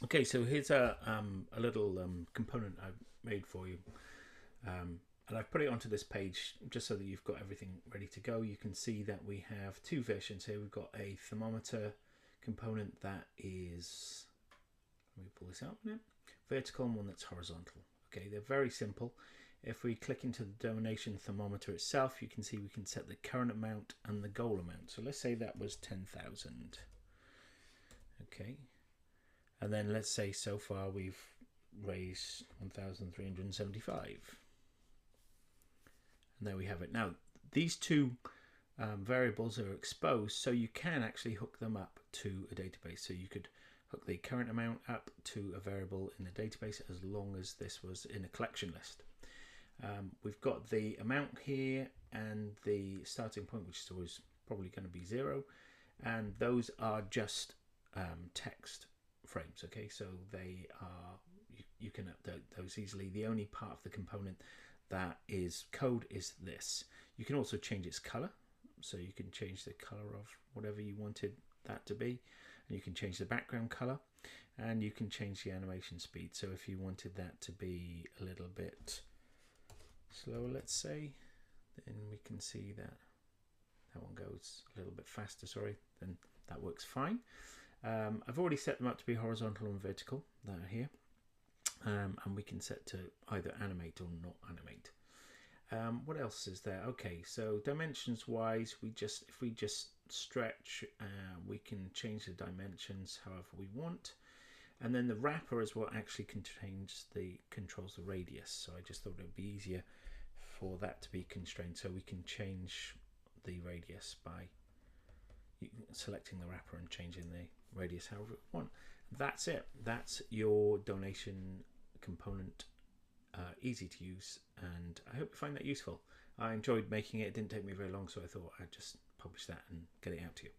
Okay, so here's a little component I've made for you. And I've put it onto this page just so that you've got everything ready to go. You can see that we have two versions here. We've got a thermometer component that is, let me pull this out a minute, vertical, and one that's horizontal. Okay, they're very simple. If we click into the donation thermometer itself, you can see we can set the current amount and the goal amount. So let's say that was 10,000. Okay, and then let's say so far we've raised 1,375. And there we have it. Now, these two variables are exposed, so you can actually hook them up to a database. So you could hook the current amount up to a variable in the database as long as this was in a collection list. We've got the amount here and the starting point, which is always probably going to be 0. And those are just text frames. Okay, so they are, you can update those easily. The only part of the component that is code is this. You can also change its color, so you can change the color of whatever you wanted that to be, and you can change the background color, and you can change the animation speed. So if you wanted that to be a little bit slower, let's say, then we can see that that one goes a little bit faster, sorry, then that works fine. I've already set them up to be horizontal and vertical, that are here. And we can set to either animate or not animate. What else is there? Okay, so dimensions wise, if we just stretch, we can change the dimensions however we want. And then the wrapper is what actually controls the radius. So I just thought it would be easier for that to be constrained, so we can change the radius by selecting the wrapper and changing the radius however we want. That's it. That's your donation component. Easy to use, and I hope you find that useful. I enjoyed making it. It didn't take me very long, so I thought I'd just publish that and get it out to you.